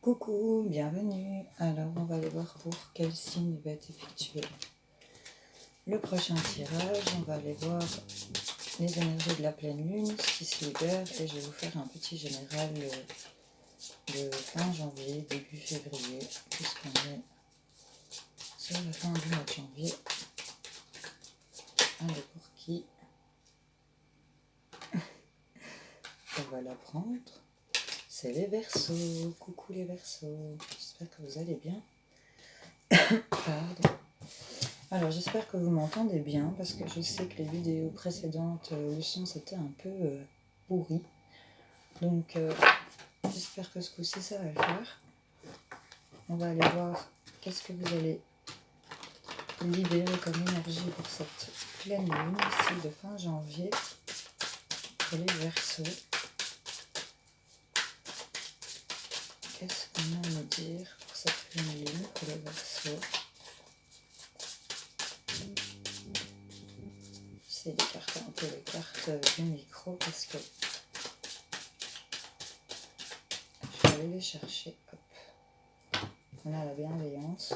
Coucou, bienvenue. Alors, on va aller voir pour quel signe va être effectué le prochain tirage. On va aller voir les énergies de la pleine lune, ce qui se libère, et je vais vous faire un petit général de fin janvier, début février, puisqu'on est sur la fin du mois de janvier. Allez, pour qui on va la prendre? C'est les Verseaux. Coucou les Verseaux, j'espère que vous allez bien. Pardon. Alors j'espère que vous m'entendez bien, parce que je sais que les vidéos précédentes, le son c'était un peu pourri. Donc j'espère que ce coup-ci ça va le faire. On va aller voir qu'est-ce que vous allez libérer comme énergie pour cette pleine lune ici de fin janvier pour les Verseaux. Qu'est-ce qu'on a à nous dire pour cette pleine lune pour les Verseaux? J'essaie d'écarter un peu les cartes du micro parce que je vais aller les chercher. Hop. On a la bienveillance.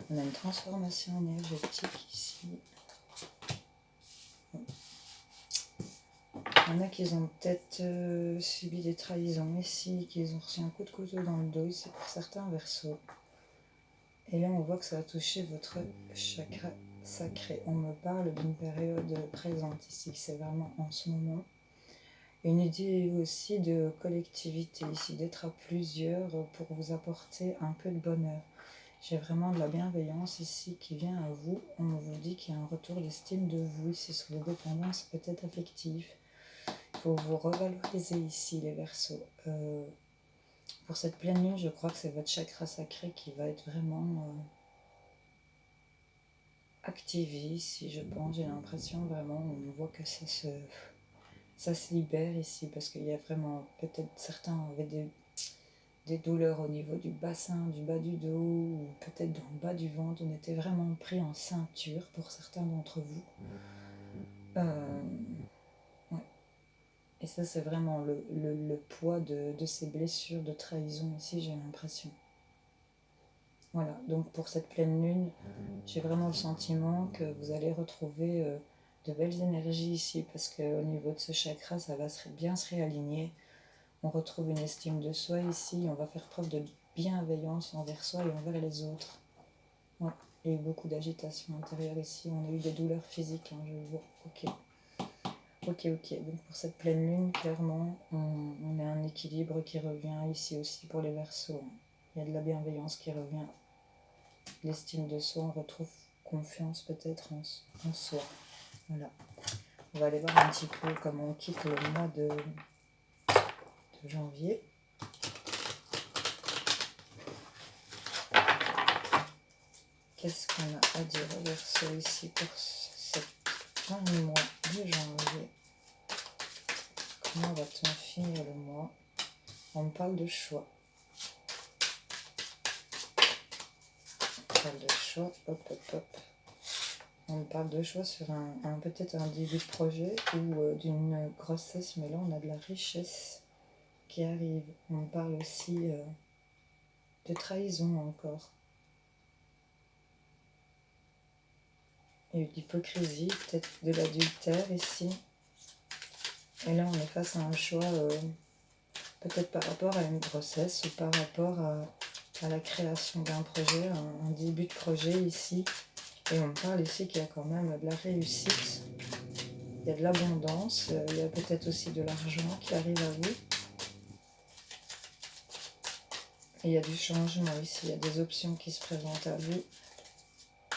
On a une transformation énergétique ici. Il y en a qui ont peut-être subi des trahisons ici, qui ont reçu un coup de couteau dans le dos ici pour certains Verseaux. Et là on voit que ça va toucher votre chakra sacré. On me parle d'une période présente ici, c'est vraiment en ce moment. Une idée aussi de collectivité ici, d'être à plusieurs pour vous apporter un peu de bonheur. J'ai vraiment de la bienveillance ici qui vient à vous. On vous dit qu'il y a un retour d'estime de vous ici sur les dépendances peut-être affectives. Il faut vous revaloriser ici les Verseaux. Pour cette pleine lune, je crois que c'est votre chakra sacré qui va être vraiment activé ici, je pense. J'ai l'impression vraiment, on voit que ça se libère ici parce qu'il y a vraiment, peut-être certains avaient des douleurs au niveau du bassin, du bas du dos, ou peut-être dans le bas du ventre. On était vraiment pris en ceinture pour certains d'entre vous. Ouais. Et ça, c'est vraiment le poids de ces blessures de trahison ici, j'ai l'impression. Voilà, donc pour cette pleine lune, j'ai vraiment le sentiment que vous allez retrouver de belles énergies ici, parce qu'au niveau de ce chakra, ça va bien se réaligner. On retrouve une estime de soi ici, on va faire preuve de bienveillance envers soi et envers les autres. Ouais. Il y a eu beaucoup d'agitation intérieure ici, on a eu des douleurs physiques, je le vois. Ok. Donc pour cette pleine lune, clairement, on a un équilibre qui revient ici aussi pour les Verseaux. Il y a de la bienveillance qui revient, l'estime de soi, on retrouve confiance peut-être en soi. Voilà. On va aller voir un petit peu comment on quitte le mois de janvier. Qu'est-ce qu'on a à dire au Verseau ici pour cette fin du mois de janvier? Comment va-t-on finir le mois? On me parle de choix. On parle de choix, hop. On me parle de choix sur peut-être un début de projet ou d'une grossesse, mais là on a de la richesse qui arrive. On me parle aussi de trahison encore. Il y a eu de l'hypocrisie, peut-être de l'adultère ici. Et là on est face à un choix, peut-être par rapport à une grossesse ou par rapport à la création d'un projet, un début de projet ici. Et on me parle ici qu'il y a quand même de la réussite, il y a de l'abondance, il y a peut-être aussi de l'argent qui arrive à vous. Et il y a du changement ici, il y a des options qui se présentent à vous.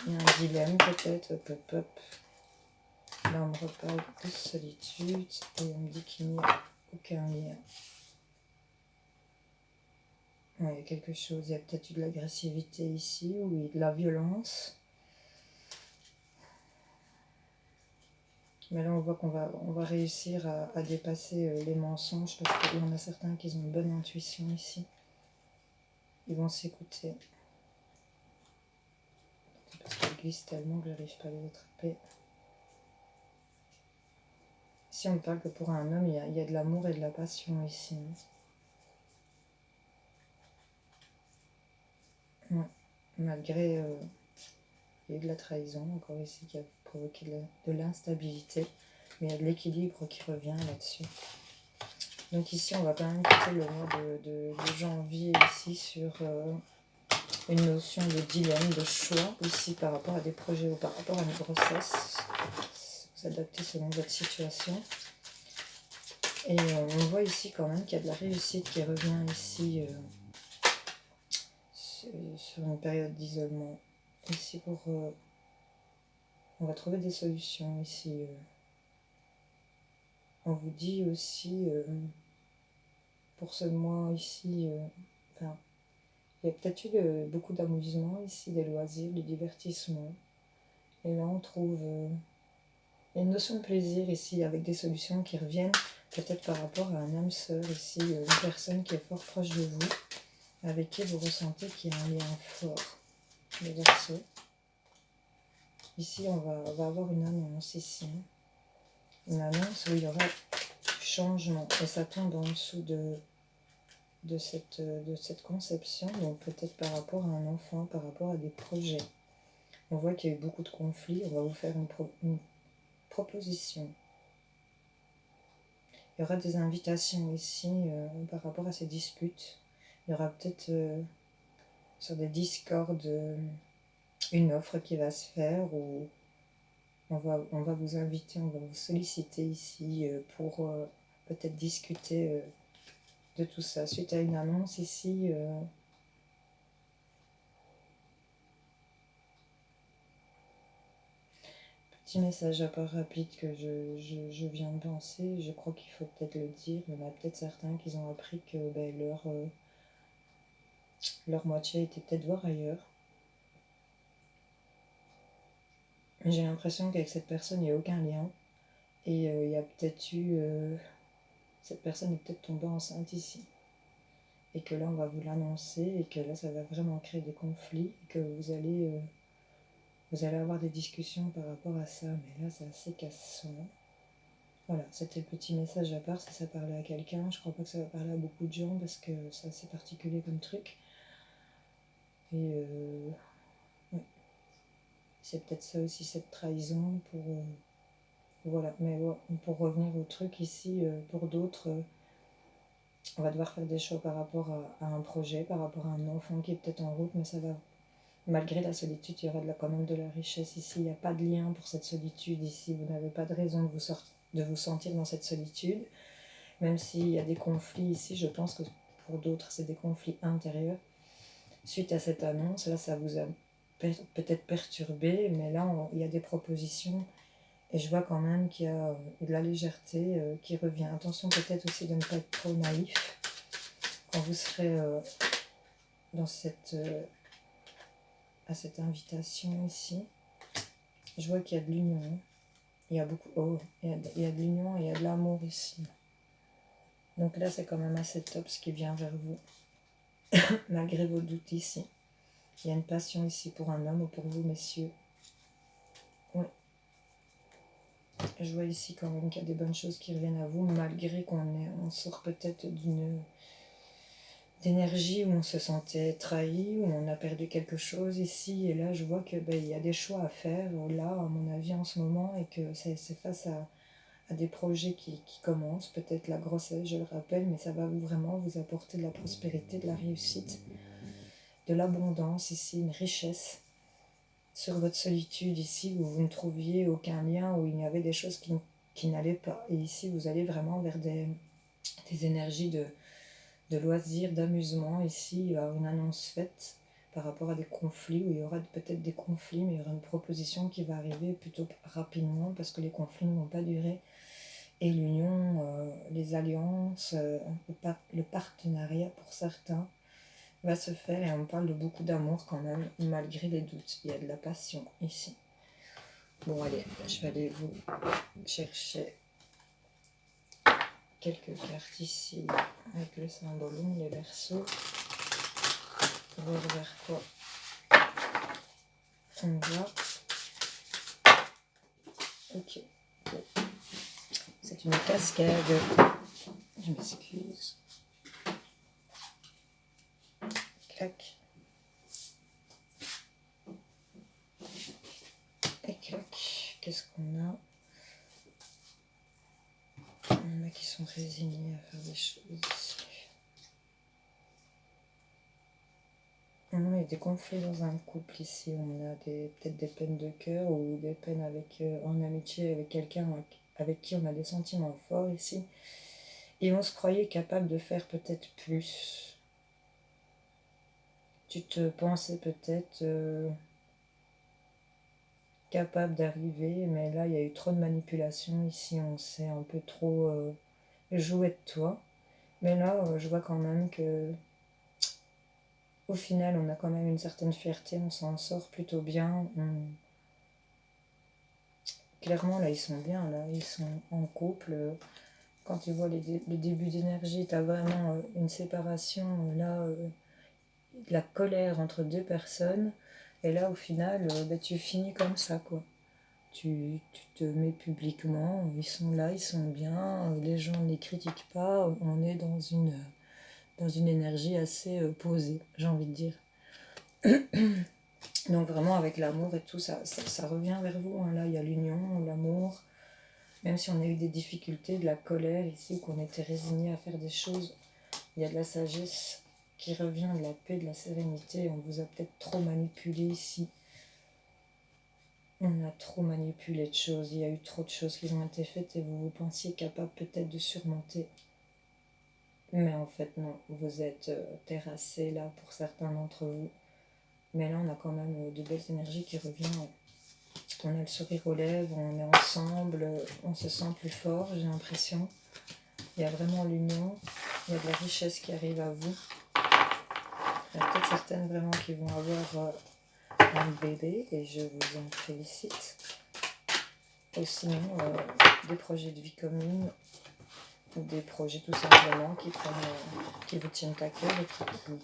Il y a un dilemme peut-être, hop. Là on me reparle de solitude et on me dit qu'il n'y a aucun lien. Ouais, il y a quelque chose, il y a peut-être eu de l'agressivité ici ou de la violence. Mais là, on voit qu'on va réussir à dépasser les mensonges parce qu'il y en a certains qui ont une bonne intuition ici. Ils vont s'écouter. Parce qu'ils glissent tellement que j'arrive pas à les attraper. Ici, on me parle que pour un homme, il y a de l'amour et de la passion ici. Ouais. Malgré il y a eu de la trahison encore ici qui a provoqué de l'instabilité, mais il y a de l'équilibre qui revient là-dessus. Donc ici on va quand même quitter le mois de janvier ici sur une notion de dilemme, de choix aussi par rapport à des projets ou par rapport à une grossesse. Vous adaptez selon votre situation. Et on voit ici quand même qu'il y a de la réussite qui revient ici sur une période d'isolement. Ici pour... on va trouver des solutions ici. On vous dit aussi, pour ce mois ici, enfin, il y a peut-être eu beaucoup d'amusement ici, des loisirs, du divertissement. Et là, on trouve une notion de plaisir ici, avec des solutions qui reviennent, peut-être par rapport à un âme sœur ici, une personne qui est fort proche de vous, avec qui vous ressentez qu'il y a un lien fort, les Verseaux. Ici, on va avoir une annonce ici. Une annonce où il y aura changement. Et ça tombe en dessous de cette conception, donc peut-être par rapport à un enfant, par rapport à des projets. On voit qu'il y a eu beaucoup de conflits. On va vous faire une proposition. Il y aura des invitations ici par rapport à ces disputes. Il y aura peut-être sur des discords une offre qui va se faire ou on va vous inviter, on va vous solliciter ici pour peut-être discuter de tout ça. Suite à une annonce ici, petit message à part rapide que je viens de penser, je crois qu'il faut peut-être le dire, il y en a peut-être certains qui ont appris que leur moitié était peut-être voir ailleurs. J'ai l'impression qu'avec cette personne, il n'y a aucun lien. Et il y a peut-être eu... cette personne est peut-être tombée enceinte ici. Et que là, on va vous l'annoncer. Et que là, ça va vraiment créer des conflits. Et que vous allez avoir des discussions par rapport à ça. Mais là, c'est assez cassant. Voilà, c'était le petit message à part. Si ça parlait à quelqu'un, je crois pas que ça va parler à beaucoup de gens. Parce que c'est assez particulier comme truc. Et ouais. C'est peut-être ça aussi, cette trahison pour... voilà, mais ouais, pour revenir au truc ici, pour d'autres, on va devoir faire des choix par rapport à un projet, par rapport à un enfant qui est peut-être en route, mais ça va, malgré la solitude, il y aura quand même de la richesse ici, il n'y a pas de lien pour cette solitude ici, vous n'avez pas de raison de vous sentir dans cette solitude, même s'il y a des conflits ici, je pense que pour d'autres, c'est des conflits intérieurs. Suite à cette annonce, là, ça vous a peut-être perturbé, mais là, il y a des propositions. Et je vois quand même qu'il y a de la légèreté qui revient. Attention peut-être aussi de ne pas être trop naïf quand vous serez dans à cette invitation ici. Je vois qu'il y a de l'union. Il y a beaucoup... Oh, il y a de l'union et il y a de l'amour ici. Donc là, c'est quand même assez top ce qui vient vers vous. Malgré vos doutes ici. Il y a une passion ici pour un homme ou pour vous, messieurs. Oui. Je vois ici quand même qu'il y a des bonnes choses qui reviennent à vous, malgré on sort peut-être d'énergie où on se sentait trahi, où on a perdu quelque chose ici. Et là, je vois que il y a des choix à faire, là, à mon avis, en ce moment, et que c'est face à des projets qui commencent. Peut-être la grossesse, je le rappelle, mais ça va vraiment vous apporter de la prospérité, de la réussite, de l'abondance ici, une richesse. Sur votre solitude ici, où vous ne trouviez aucun lien, où il y avait des choses qui n'allaient pas. Et ici, vous allez vraiment vers des énergies de loisirs, d'amusement. Ici, il y aura une annonce faite par rapport à des conflits, où il y aura peut-être des conflits, mais il y aura une proposition qui va arriver plutôt rapidement, parce que les conflits ne vont pas durer. Et l'union, les alliances, le partenariat pour certains, va se faire, et on parle de beaucoup d'amour quand même, malgré les doutes. Il y a de la passion ici. Bon, allez, je vais aller vous chercher quelques cartes ici avec le symbole, les Verseaux. Voir vers quoi on va. Ok. Bon. C'est une cascade. Je m'excuse. Clac. qu'est-ce qu'on a? Il y en a qui sont résignés à faire des choses ici. Il y a des conflits dans un couple ici. On a peut-être des peines de cœur ou des peines en amitié avec quelqu'un avec qui on a des sentiments forts ici. Et on se croyait capable de faire peut-être plus. Tu te pensais peut-être capable d'arriver, mais là, il y a eu trop de manipulation. Ici, on s'est un peu trop joué de toi. Mais là, je vois quand même que au final, on a quand même une certaine fierté, on s'en sort plutôt bien. Clairement, là, ils sont bien, là, ils sont en couple. Quand tu vois le début d'énergie, tu as vraiment une séparation, de la colère entre deux personnes. Et là, au final, tu finis comme ça, quoi. Tu te mets publiquement, ils sont là, ils sont bien, les gens ne les critiquent pas, on est dans une énergie assez posée, j'ai envie de dire. Donc vraiment avec l'amour et tout, ça revient vers vous, hein. Là il y a l'union, l'amour, même si on a eu des difficultés, de la colère ici, qu'on était résigné à faire des choses, il y a de la sagesse qui revient, de la paix, de la sérénité. On vous a peut-être trop manipulé ici. On a trop manipulé de choses, il y a eu trop de choses qui ont été faites et vous pensiez capable peut-être de surmonter. Mais en fait non, vous êtes terrassé là pour certains d'entre vous. Mais là on a quand même de belles énergies qui reviennent. On a le sourire aux lèvres, on est ensemble, on se sent plus fort, j'ai l'impression. Il y a vraiment l'union, il y a de la richesse qui arrive à vous. Il y a peut-être certaines vraiment qui vont avoir un bébé et je vous en félicite. Ou sinon, des projets de vie commune ou des projets tout simplement qui vous tiennent à cœur et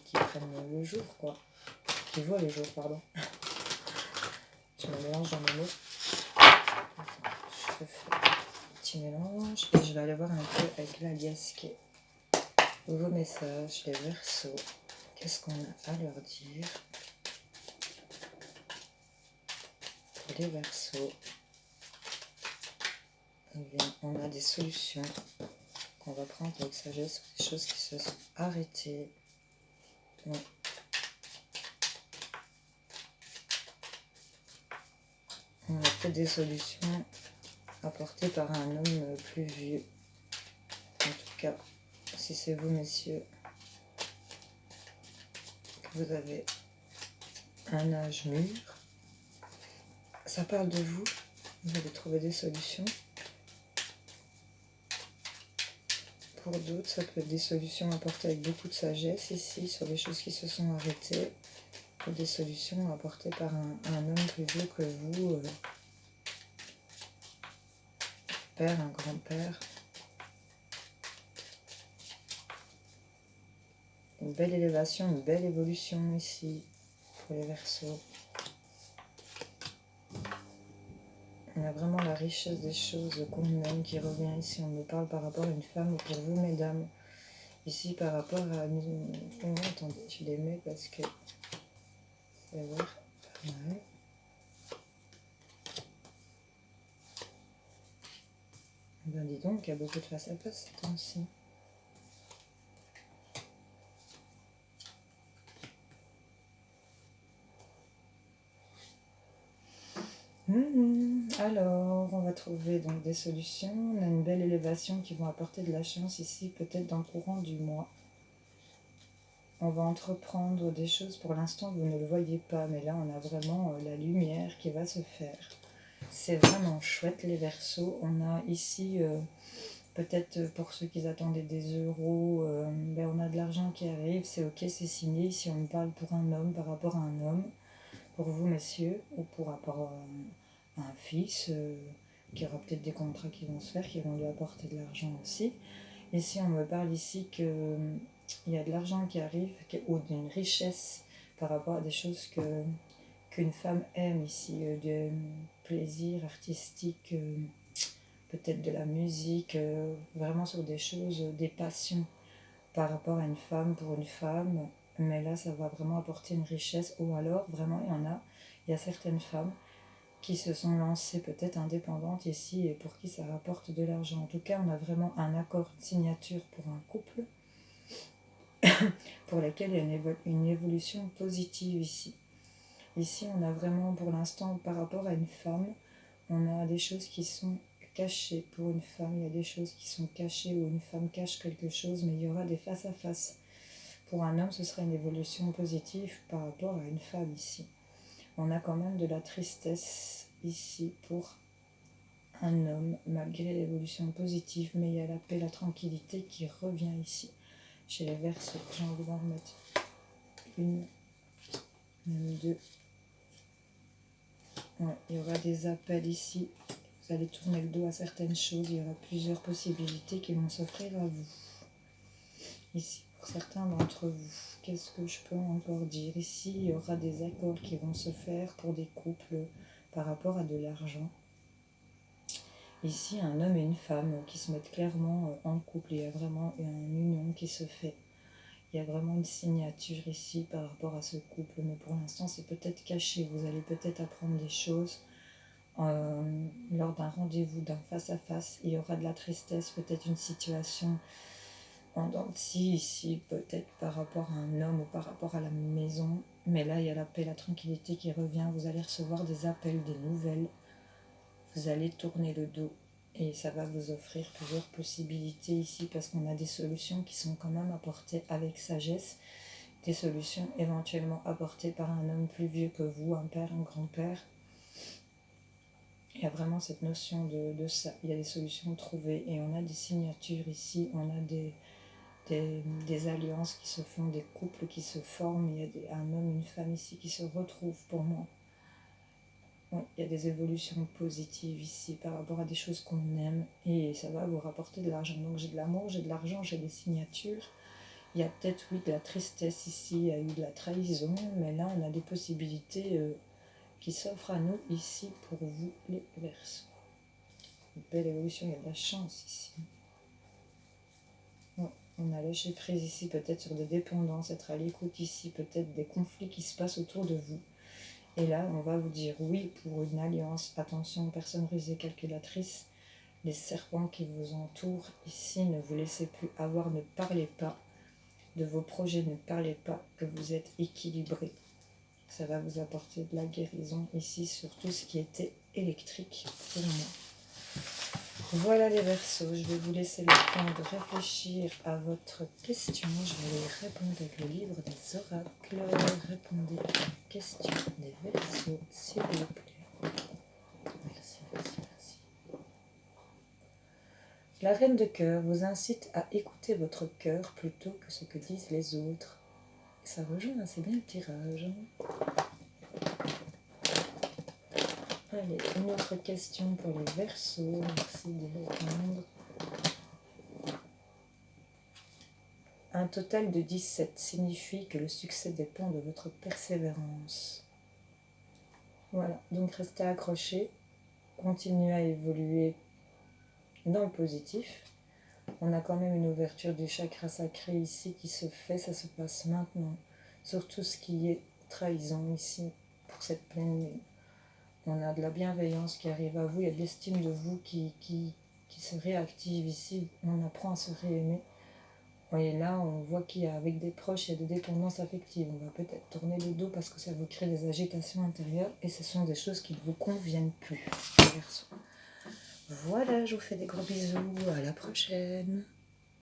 qui prennent le jour, quoi. Qui voient le jour, pardon. Je me mélange dans mes mots. Je fais un petit mélange et je vais aller voir un peu avec l'alias qui est vos messages, les Verseaux. Qu'est-ce qu'on a à leur dire pour les Verseaux? Eh bien, on a des solutions qu'on va prendre avec sagesse, des choses qui se sont arrêtées. Ouais. On a peut-être des solutions apportées par un homme plus vieux. En tout cas, si c'est vous, messieurs, que vous avez un âge mûr, ça parle de vous. Vous allez trouver des solutions. Pour d'autres, ça peut être des solutions apportées avec beaucoup de sagesse ici, sur des choses qui se sont arrêtées, ou des solutions apportées par un homme plus vieux que vous, père, un grand-père. Une belle élévation, une belle évolution ici pour les Verseaux. On a vraiment la richesse des choses qu'on aime qui revient ici. On me parle par rapport à une femme, ou pour vous, mesdames. Ici, par rapport à... Oh, attendez, je les mets parce que... Ça va être pas mal. Ben dis donc, il y a beaucoup de face à face ces temps-ci. Alors, on va trouver donc des solutions. On a une belle élévation qui vont apporter de la chance ici, peut-être dans le courant du mois. On va entreprendre des choses. Pour l'instant, vous ne le voyez pas, mais là, on a vraiment la lumière qui va se faire. C'est vraiment chouette, les Verseaux. On a ici, peut-être pour ceux qui attendaient des euros, on a de l'argent qui arrive. C'est ok, c'est signé. Ici, on me parle pour un homme, par rapport à un homme. Pour vous, messieurs, ou pour rapport à un fils, qui aura peut-être des contrats qui vont se faire, qui vont lui apporter de l'argent aussi. Ici, on me parle ici que il y a de l'argent qui arrive, ou d'une richesse par rapport à des choses qu'une femme aime ici, de plaisir artistique, peut-être de la musique, vraiment sur des choses, des passions par rapport à une femme, pour une femme. Mais là, ça va vraiment apporter une richesse, ou alors, vraiment, il y a certaines femmes qui se sont lancées peut-être indépendantes ici et pour qui ça rapporte de l'argent. En tout cas, on a vraiment un accord de signature pour un couple pour laquelle il y a une évolution positive ici. Ici, on a vraiment pour l'instant par rapport à une femme, on a des choses qui sont cachées. Pour une femme, il y a des choses qui sont cachées où une femme cache quelque chose, mais il y aura des face-à-face. Pour un homme, ce sera une évolution positive par rapport à une femme ici. On a quand même de la tristesse ici pour un homme, malgré l'évolution positive, mais il y a la paix, la tranquillité qui revient ici. Chez les Verseaux, j'ai envie d'en remettre une, même deux. Ouais, il y aura des appels ici. Vous allez tourner le dos à certaines choses. Il y aura plusieurs possibilités qui vont s'offrir à vous. Ici, pour certains d'entre vous, qu'est-ce que je peux encore dire? Ici, il y aura des accords qui vont se faire pour des couples par rapport à de l'argent. Ici, un homme et une femme qui se mettent clairement en couple. Il y a vraiment une union qui se fait. Il y a vraiment une signature ici par rapport à ce couple. Mais pour l'instant, c'est peut-être caché. Vous allez peut-être apprendre des choses lors d'un rendez-vous, d'un face-à-face. Il y aura de la tristesse, peut-être une situation en dents de scie ici, peut-être par rapport à un homme ou par rapport à la maison. Mais là, il y a la paix, la tranquillité qui revient. Vous allez recevoir des appels, des nouvelles. Vous allez tourner le dos et ça va vous offrir plusieurs possibilités ici parce qu'on a des solutions qui sont quand même apportées avec sagesse, des solutions éventuellement apportées par un homme plus vieux que vous, un père, un grand-père. Il y a vraiment cette notion de ça. Il y a des solutions trouvées et on a des signatures ici, on a des alliances qui se font, des couples qui se forment. Il y a un homme, une femme ici qui se retrouvent pour moi. Oui, il y a des évolutions positives ici par rapport à des choses qu'on aime et ça va vous rapporter de l'argent. Donc j'ai de l'amour, j'ai de l'argent, j'ai des signatures. Il y a peut-être, oui, de la tristesse ici, il y a eu de la trahison, mais là on a des possibilités qui s'offrent à nous ici pour vous les Verseaux. Une belle évolution, il y a de la chance ici. Ouais, on a lâché prise ici peut-être sur des dépendances, être à l'écoute ici, peut-être des conflits qui se passent autour de vous. Et là, on va vous dire oui pour une alliance. Attention, personne rusée, calculatrice. Les serpents qui vous entourent ici, ne vous laissez plus avoir, ne parlez pas de vos projets, ne parlez pas que vous êtes équilibré. Ça va vous apporter de la guérison ici sur tout ce qui était électrique pour moi. Voilà les Verseaux, je vais vous laisser le temps de réfléchir à votre question. Je vais répondre avec le livre des oracles. Répondez à la question des Verseaux, s'il vous plaît. Merci, merci, merci. La reine de cœur vous incite à écouter votre cœur plutôt que ce que disent les autres. Et ça rejoint assez bien le tirage. Allez, une autre question pour les Verseaux. Merci de répondre. Un total de 17 signifie que le succès dépend de votre persévérance. Voilà, donc restez accrochés, continuez à évoluer dans le positif. On a quand même une ouverture du chakra sacré ici qui se fait, ça se passe maintenant. Sur tout ce qui est trahison ici, pour cette pleine lune. On a de la bienveillance qui arrive à vous, il y a de l'estime de vous qui se réactive ici. On apprend à se réaimer. Et là, on voit qu'il y a, avec des proches, il y a des dépendances affectives. On va peut-être tourner le dos parce que ça vous crée des agitations intérieures et ce sont des choses qui ne vous conviennent plus. Voilà, je vous fais des gros bisous. À la prochaine.